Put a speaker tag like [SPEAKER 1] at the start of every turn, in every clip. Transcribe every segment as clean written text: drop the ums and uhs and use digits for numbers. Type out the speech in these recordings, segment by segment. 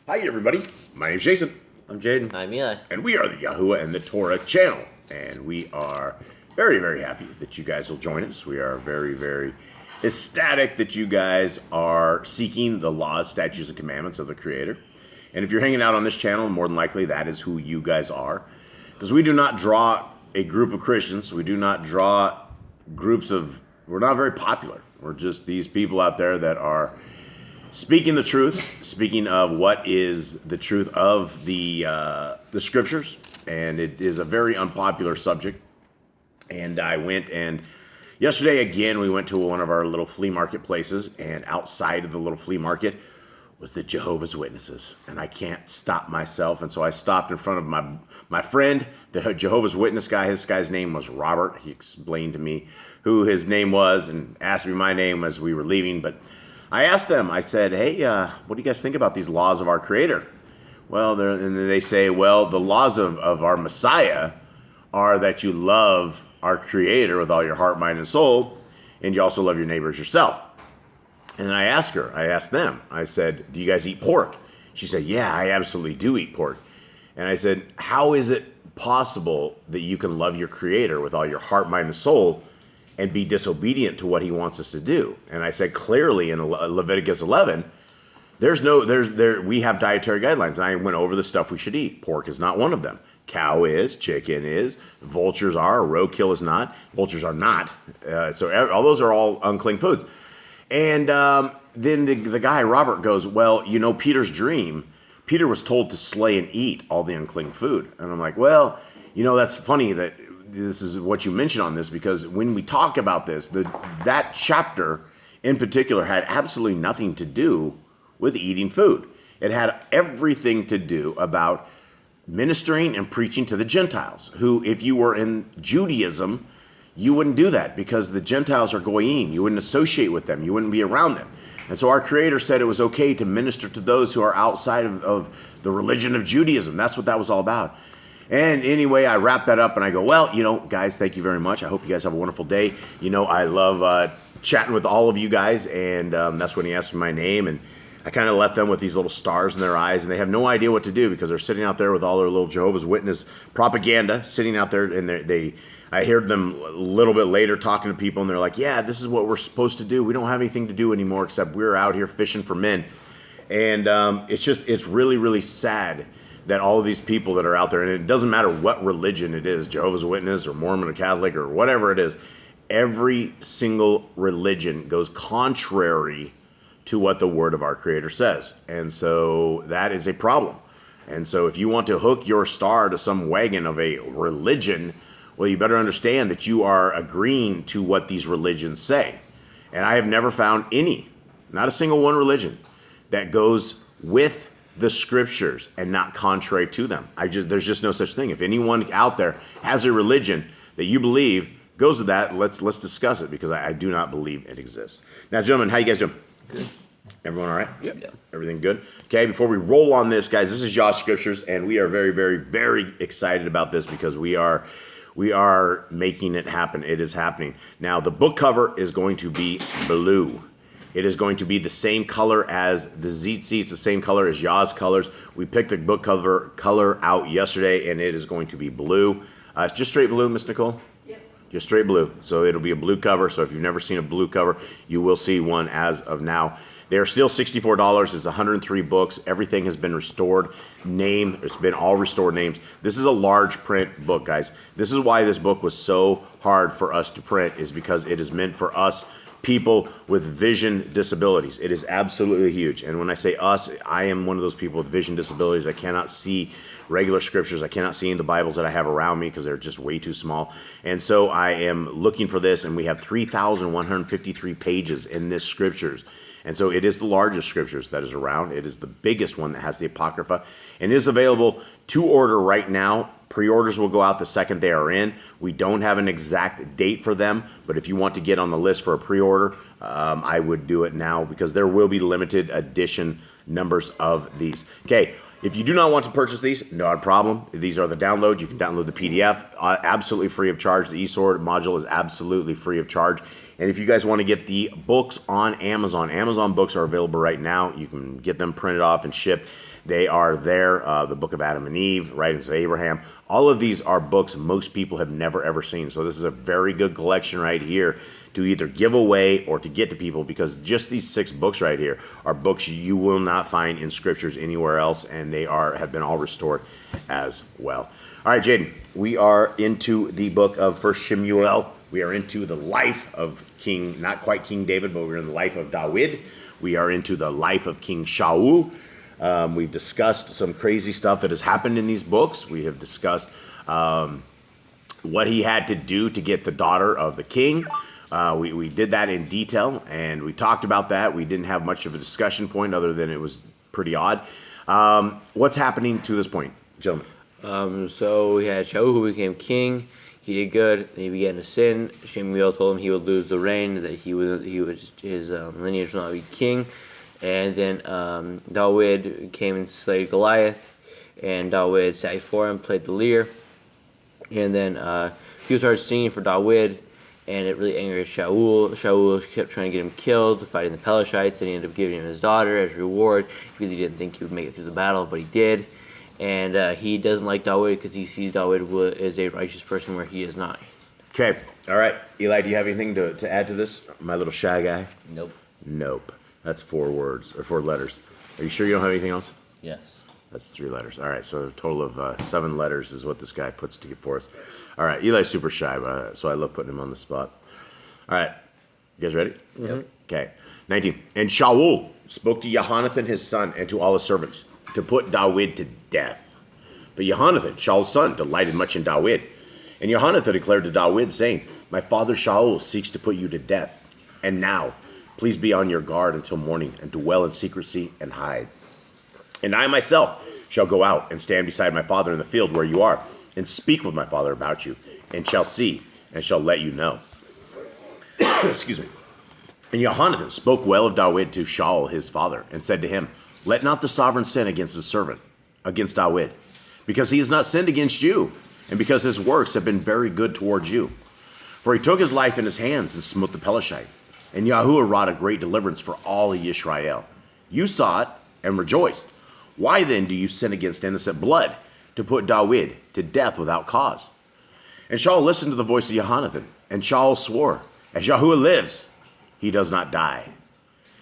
[SPEAKER 1] Hi, everybody. My name's Jason.
[SPEAKER 2] I'm Jaden.
[SPEAKER 3] I'm Eli.
[SPEAKER 1] And we are the Yahuwah and the Torah channel. And we are very, very happy that you guys will join us. We are very, very ecstatic that you guys are seeking the laws, statutes, and commandments of the Creator. And if you're hanging out on this channel, more than likely that is who you guys are. Because we do not draw a group of Christians. We do not draw groups of... We're not very popular. We're just these people out there that are... speaking the truth, speaking of what is the truth of the scriptures, and it is a very unpopular subject. And I went and yesterday again we went to one of our little flea market places, and outside of the little flea market was the Jehovah's Witnesses, and I can't stop myself, and so I stopped in front of my friend, the Jehovah's Witness guy. This guy's name was Robert. He explained to me who his name was and asked me my name as we were leaving, but I asked them, I said, hey, what do you guys think about these laws of our Creator? Well, and they say, well, the laws of our Messiah are that you love our Creator with all your heart, mind, and soul, and you also love your neighbor as yourself. And then I asked them, I said, do you guys eat pork? She said, yeah, I absolutely do eat pork. And I said, how is it possible that you can love your Creator with all your heart, mind, and soul, and be disobedient to what he wants us to do? And I said clearly in Leviticus 11, we have dietary guidelines. And I went over the stuff we should eat. Pork is not one of them. Cow is, chicken is, vultures are, roadkill is not, vultures are not. So all those are all unclean foods. And then the guy, Robert, goes, well, you know, Peter's dream, Peter was told to slay and eat all the unclean food. And I'm like, well, you know, that's funny that this is what you mentioned on this, because when we talk about this, that chapter in particular had absolutely nothing to do with eating food. It had everything to do about ministering and preaching to the Gentiles, who, if you were in Judaism, you wouldn't do that because the Gentiles are goyim. You wouldn't associate with them. You wouldn't be around them. And so our Creator said it was okay to minister to those who are outside of the religion of Judaism. That's what that was all about. And anyway, I wrap that up and I go, well, you know, guys, thank you very much. I hope you guys have a wonderful day. You know, I love chatting with all of you guys. And that's when he asked me my name. And I kind of left them with these little stars in their eyes. And they have no idea what to do because they're sitting out there with all their little Jehovah's Witness propaganda sitting out there. And I heard them a little bit later talking to people. And they're like, yeah, this is what we're supposed to do. We don't have anything to do anymore except we're out here fishing for men. And it's really, really sad that all of these people that are out there, and it doesn't matter what religion it is, Jehovah's Witness or Mormon or Catholic or whatever it is, every single religion goes contrary to what the word of our Creator says. And so that is a problem. And so if you want to hook your star to some wagon of a religion, well, you better understand that you are agreeing to what these religions say. And I have never found any, not a single one religion, that goes with the scriptures and not contrary to them. There's just no such thing. If anyone out there has a religion that you believe goes with that, let's discuss it, because I do not believe it exists. Now, gentlemen, how you guys doing?
[SPEAKER 3] Good.
[SPEAKER 1] Everyone all right?
[SPEAKER 3] Yep. Yeah.
[SPEAKER 1] Everything good? Okay, before we roll on this, guys, this is Yah Scriptures, and we are very, very, very excited about this because we are making it happen. It is happening. Now, the book cover is going to be blue. It is going to be the same color as the Zitzi. It's the same color as Yah's colors. We picked the book cover color out yesterday, and it is going to be blue. It's just straight blue, Miss Nicole?
[SPEAKER 4] Yep.
[SPEAKER 1] Just straight blue. So it'll be a blue cover. So if you've never seen a blue cover, you will see one as of now. They are still $64. It's 103 books. Everything has been restored. It's been all restored names. This is a large print book, guys. This is why this book was so hard for us to print, is because it is meant for us people with vision disabilities. It is absolutely huge. And when I say us, I am one of those people with vision disabilities. I cannot see regular scriptures. I cannot see in the Bibles that I have around me because they're just way too small. And so I am looking for this, and we have 3,153 pages in this scriptures. And so it is the largest scriptures that is around. It is the biggest one that has the Apocrypha, and is available to order right now. Pre-orders will go out the second they are in. We don't have an exact date for them, but if you want to get on the list for a pre-order, I would do it now, because there will be limited edition numbers of these. Okay, if you do not want to purchase these, not a problem. These are the download. You can download the PDF absolutely free of charge. The eSword module is absolutely free of charge. And if you guys want to get the books on Amazon books are available right now. You can get them printed off and shipped. They are there. The Book of Adam and Eve, Writings of Abraham. All of these are books most people have never, ever seen. So this is a very good collection right here to either give away or to get to people, because just these 6 books right here are books you will not find in scriptures anywhere else, and they have been all restored as well. All right, Jaden, we are into the book of 1 SHEMU'EL. We are into the life of King, not quite King David, but we're in the life of David. We are into the life of King Shaul. We've discussed some crazy stuff that has happened in these books. We have discussed what he had to do to get the daughter of the king. We did that in detail, and we talked about that. We didn't have much of a discussion point other than it was pretty odd. What's happening to this point, gentlemen?
[SPEAKER 2] So we had Shaul, who became king. He did good, and he began to sin. SHEMU'EL told him he would lose the reign, that his lineage would not be king. And then David came and slayed Goliath, and David sat before him, played the lyre. And then people started singing for David, and it really angered Shaul. Shaul kept trying to get him killed, fighting the Pelishites, and he ended up giving him his daughter as reward because he didn't think he would make it through the battle, but he did. And he doesn't like David because he sees David as a righteous person where he is not.
[SPEAKER 1] Okay, all right. Eli, do you have anything to add to this, my little shy guy?
[SPEAKER 3] Nope.
[SPEAKER 1] That's 4 words, or 4 letters. Are you sure you don't have anything else?
[SPEAKER 3] Yes.
[SPEAKER 1] That's 3 letters. All right, so a total of 7 letters is what this guy puts to get for us. All right, Eli's super shy, so I love putting him on the spot. All right, you guys ready?
[SPEAKER 3] Yep.
[SPEAKER 1] Okay, 19. And Shaul spoke to Jonathan his son and to all his servants to put David to death. But Jonathan, Shaul's son, delighted much in David. And Jonathan declared to David, saying, My father Shaul seeks to put you to death. And now, please be on your guard until morning, and dwell in secrecy and hide. And I myself shall go out and stand beside my father in the field where you are, and speak with my father about you, and shall see, and shall let you know. Excuse me. And Jonathan spoke well of David to Shaul his father, and said to him, Let not the sovereign sin against his servant, against David, because he has not sinned against you, and because his works have been very good towards you. For he took his life in his hands and smote the Pelishite. And Yahuwah wrought a great deliverance for all Yisrael. You saw it and rejoiced. Why then do you sin against innocent blood to put David to death without cause? And Shaul listened to the voice of Jonathan, and Shaul swore, As Yahuwah lives, he does not die.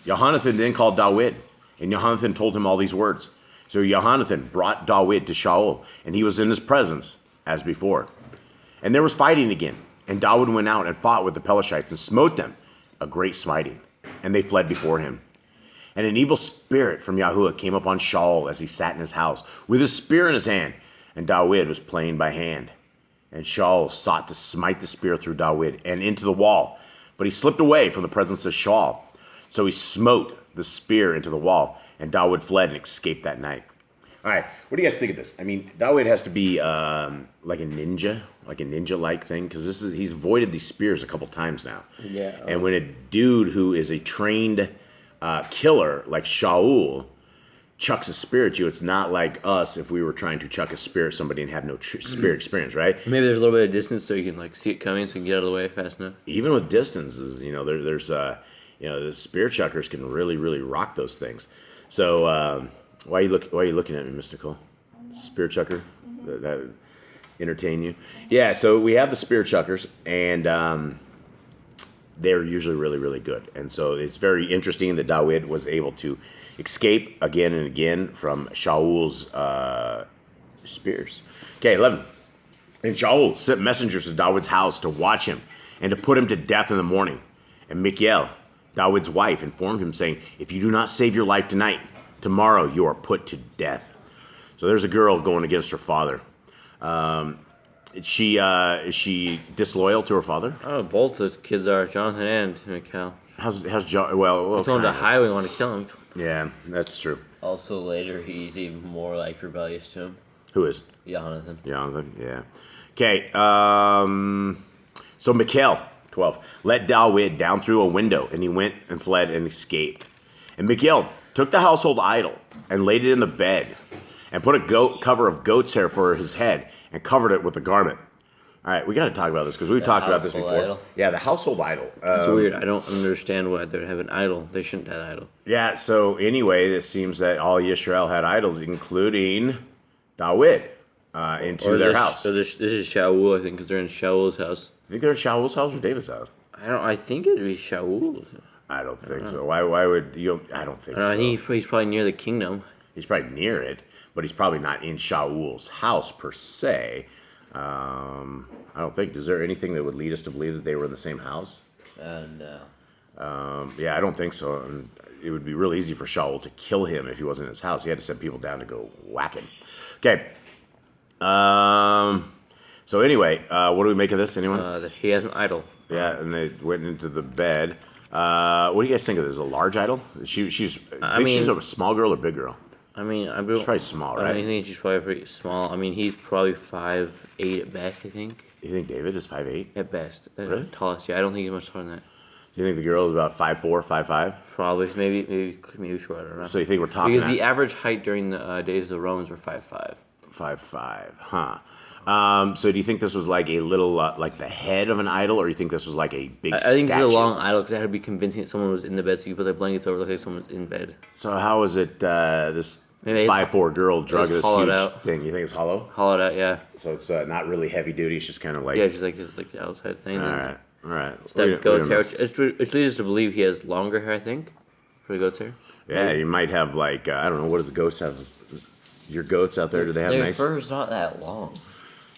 [SPEAKER 1] Jonathan then called David, and Jonathan told him all these words. So Jonathan brought David to Shaul, and he was in his presence as before. And there was fighting again, and David went out and fought with the Pelishites and smote them, a great smiting, and they fled before him. And an evil spirit from Yahuwah came upon Shaul as he sat in his house, with his spear in his hand, and David was playing by hand. And Shaul sought to smite the spear through David and into the wall, but he slipped away from the presence of Shaul. So he smote the spear into the wall, and David fled and escaped that night. All right, what do you guys think of this? I mean, David has to be like a ninja-like thing, because he's avoided these spears a couple times now.
[SPEAKER 2] Yeah.
[SPEAKER 1] And when a dude who is a trained killer like Shaul chucks a spear at you, it's not like us if we were trying to chuck a spear at somebody and have no spear experience, right?
[SPEAKER 2] Maybe there's a little bit of distance so you can like see it coming, so you can get out of the way fast enough.
[SPEAKER 1] Even with distances, there's the spear chuckers can really, really rock those things. So why are you looking at me, Mr. Cole? Spear chucker? That entertain you? Yeah, so we have the spear chuckers, and they're usually really, really good. And so it's very interesting that David was able to escape again and again from Shaul's spears. Okay, 11. And Shaul sent messengers to David's house to watch him and to put him to death in the morning. And Michal, David's wife, informed him, saying, If you do not save your life tonight, tomorrow you are put to death. So there's a girl going against her father. Is she disloyal to her father?
[SPEAKER 2] Oh, both the kids are, Jonathan and Michal.
[SPEAKER 1] How's John? Well,
[SPEAKER 2] He told him to hide when he wanted to kill him.
[SPEAKER 1] Yeah, that's true.
[SPEAKER 3] Also, later, he's even more, rebellious to him.
[SPEAKER 1] Who is?
[SPEAKER 3] Jonathan.
[SPEAKER 1] Jonathan, yeah. Okay, so Michal, 12, let David down through a window, and he went and fled and escaped. And Michal took the household idol and laid it in the bed, and put a cover of goat's hair for his head, and covered it with a garment. All right, we got to talk about this because we've talked about this
[SPEAKER 3] household
[SPEAKER 1] before.
[SPEAKER 3] idol?
[SPEAKER 1] Yeah, the household idol.
[SPEAKER 2] It's weird. I don't understand why they have an idol. They shouldn't have an idol.
[SPEAKER 1] Yeah, so anyway, this seems that all Yisrael had idols, including David, into their house.
[SPEAKER 2] So this is Shaul, I think, because they're in Shaul's house.
[SPEAKER 1] You think they're in Shaul's house or David's house?
[SPEAKER 2] I think it'd be Shaul's.
[SPEAKER 1] I don't think so. Why would you? I don't think so.
[SPEAKER 2] He's probably near the kingdom.
[SPEAKER 1] He's probably near it, but he's probably not in Shaul's house per se. I don't think. Is there anything that would lead us to believe that they were in the same house?
[SPEAKER 3] No.
[SPEAKER 1] Yeah, I don't think so. And it would be real easy for Shaul to kill him if he wasn't in his house. He had to send people down to go whack him. Okay. So anyway, what do we make of this? Anyone?
[SPEAKER 2] That he has an idol.
[SPEAKER 1] Yeah, and they went into the bed. What do you guys think of this? A large idol? She's she's a small girl or big girl?
[SPEAKER 2] She's
[SPEAKER 1] Probably small, right?
[SPEAKER 2] I think she's probably pretty small. He's probably 5'8" at best, I think.
[SPEAKER 1] You think David is 5'8"?
[SPEAKER 2] At best.
[SPEAKER 1] Really?
[SPEAKER 2] Tallest, yeah. I don't think he's much taller than that.
[SPEAKER 1] Do you think the girl is about 5'4", 5'5"?
[SPEAKER 2] Probably, maybe shorter. I don't know.
[SPEAKER 1] So you think we're talking
[SPEAKER 2] because the average height during the days of the Romans were 5'5".
[SPEAKER 1] 5'5", huh? So do you think this was like a little, like the head of an idol, or you think this was like a big statue?
[SPEAKER 2] I think it's a long idol because it had to be convincing that someone was in the bed, so you put their blankets over, it looked like someone was in bed.
[SPEAKER 1] So how is it this
[SPEAKER 2] Maybe
[SPEAKER 1] 5'4" girl drug this
[SPEAKER 2] hollowed
[SPEAKER 1] huge
[SPEAKER 2] out.
[SPEAKER 1] thing? You think it's hollow?
[SPEAKER 2] Hollowed out, yeah.
[SPEAKER 1] So it's not really heavy duty. It's just kind of like
[SPEAKER 2] Yeah, just like it's like the outside thing.
[SPEAKER 1] all right.
[SPEAKER 2] That goat's hair, which leads us to believe he has longer hair, I think, for the goat's hair.
[SPEAKER 1] Yeah, you might have like I don't know. What does the goats have? Your goats out there? Do they have
[SPEAKER 3] Their
[SPEAKER 1] nice?
[SPEAKER 3] fur's not that long.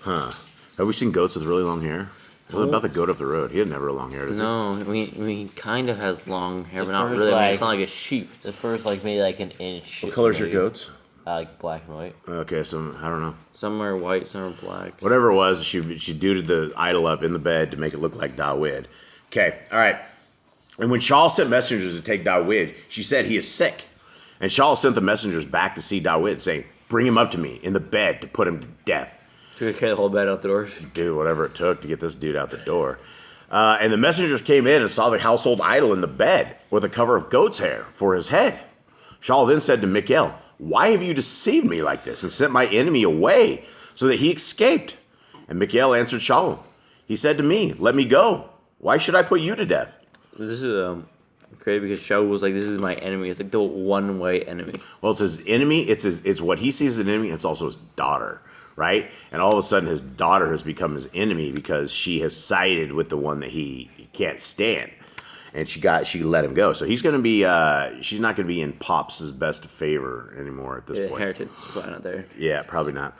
[SPEAKER 1] Huh? Have we seen goats with really long hair? What about the goat up the road? He had never long hair. Does he?
[SPEAKER 2] No, he kind of has long hair, but not
[SPEAKER 3] fur's
[SPEAKER 2] really.
[SPEAKER 3] like-
[SPEAKER 2] It's not like a sheep.
[SPEAKER 3] The fur's like maybe like an inch.
[SPEAKER 1] What color's your
[SPEAKER 3] maybe.
[SPEAKER 1] goats?
[SPEAKER 3] Like black and white.
[SPEAKER 1] Okay, so I don't know.
[SPEAKER 2] Some are white, some are black.
[SPEAKER 1] Whatever it was, she duded the idol up in the bed to make it look like David. Okay, all right. And when Shaul sent messengers to take David, she said he is sick. And Shaul sent the messengers back to see David, saying, "Bring him up to me in the bed to put him to death."
[SPEAKER 2] To carry the whole bed out the doors.
[SPEAKER 1] Do whatever it took to get this dude out the door. And the messengers came in and saw the household idol in the bed with a cover of goat's hair for his head. Shaul then said to Michal, "Why have you deceived me like this and sent my enemy away so that he escaped?" And Michal answered Shaul. He said to me, "Let me go. Why should I put you to death?"
[SPEAKER 2] This is crazy because Shaul was like, "This is my enemy." It's like the one-way enemy.
[SPEAKER 1] Well, it's his enemy. It's what he sees as an enemy. It's also his daughter, right? And all of a sudden, his daughter has become his enemy because she has sided with the one that he can't stand, and she let him go. So he's going to be. She's not going to be in Pop's best favor anymore at this point.
[SPEAKER 2] Inheritance probably not there.
[SPEAKER 1] Yeah, probably not.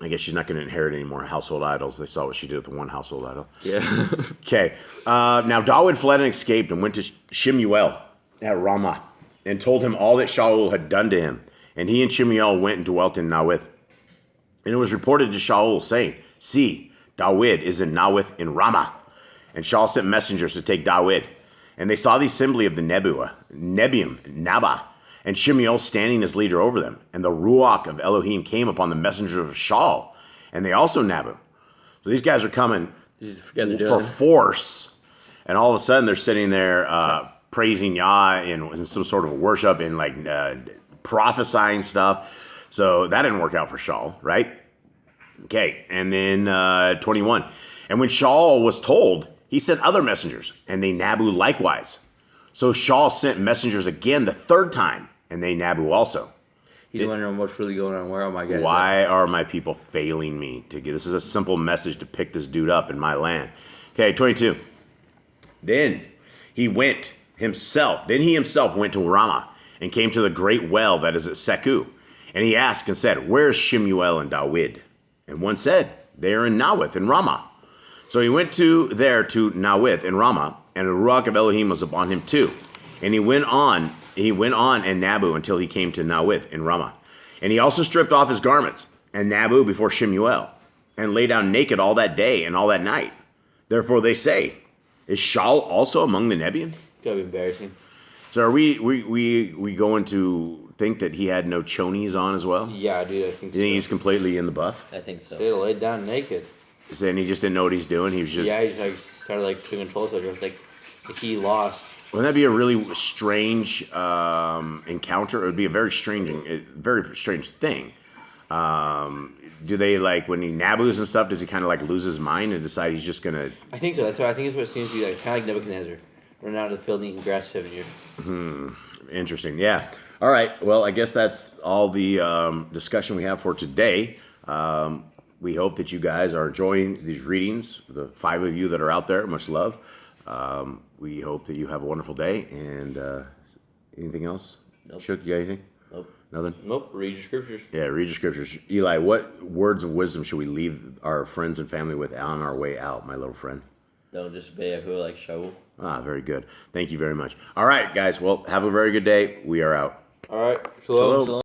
[SPEAKER 1] I guess she's not going to inherit any more household idols. They saw what she did with the one household idol.
[SPEAKER 2] Yeah.
[SPEAKER 1] Okay. Now David fled and escaped and went to SHEMU'EL at Ramah and told him all that Shaul had done to him. And he and SHEMU'EL went and dwelt in Nawith. And it was reported to Shaul, saying, "See, David is in Nawith in Ramah." And Shaul sent messengers to take David. And they saw the assembly of the Nebiim, Nabah, and SHEMU'EL standing as leader over them. And the Ruach of Elohim came upon the messengers of Shaul, and they also Nabu. So these guys are coming for force. And all of a sudden, they're sitting there praising Yah in some sort of worship and like prophesying stuff. So that didn't work out for Shaul, right? Okay, and then 21. And when Shaul was told, he sent other messengers, and they Nabu likewise. So Shaul sent messengers again the third time, and they Nabu also.
[SPEAKER 2] He's wondering what's really going on. Where are my guys?
[SPEAKER 1] Why are my people failing me to get? This is a simple message to pick this dude up in my land. Okay, 22. Then he himself went to Ramah and came to the great well that is at Seku. And he asked and said, "Where's SHEMU'EL and David?" And one said, "They are in Nawith in Ramah." So he went to Nawith in Ramah, and the Ruach of Elohim was upon him too. And he went on and Nabu until he came to Nawith in Ramah. And he also stripped off his garments and Nabu before SHEMU'EL, and lay down naked all that day and all that night. Therefore they say, "Is Shaul also among the Nebiim?"
[SPEAKER 2] Gotta be embarrassing.
[SPEAKER 1] So are we going to think that he had no chonies on as well?
[SPEAKER 2] Yeah, dude, I think
[SPEAKER 1] You think he's completely in the buff?
[SPEAKER 3] I think so.
[SPEAKER 2] They laid down naked.
[SPEAKER 1] Saying he just didn't know what he's doing. He was just.
[SPEAKER 2] Yeah, he just like started like taking control of it. It was like he lost.
[SPEAKER 1] Wouldn't that be a really strange encounter? It would be a very strange thing. Do they like when he nabus and stuff? Does he kind of like lose his mind and decide he's just gonna?
[SPEAKER 2] I think so. That's what I think. It's what it seems to be like, kind of like Nebuchadnezzar, running out of the field and eating grass 7 years.
[SPEAKER 1] Interesting. Yeah. All right. Well, I guess that's all the discussion we have for today. We hope that you guys are enjoying these readings. The 5 of you that are out there, much love. We hope that you have a wonderful day. And anything else?
[SPEAKER 3] Nope.
[SPEAKER 1] Shook, you got anything?
[SPEAKER 3] Nope.
[SPEAKER 1] Nothing?
[SPEAKER 2] Nope. Read your scriptures.
[SPEAKER 1] Yeah, read your scriptures. Eli, what words of wisdom should we leave our friends and family with on our way out, my little friend?
[SPEAKER 3] Don't just be like Shaul.
[SPEAKER 1] Very good. Thank you very much. All right, guys. Well, have a very good day. We are out.
[SPEAKER 2] All right. Shalom.
[SPEAKER 1] Shalom.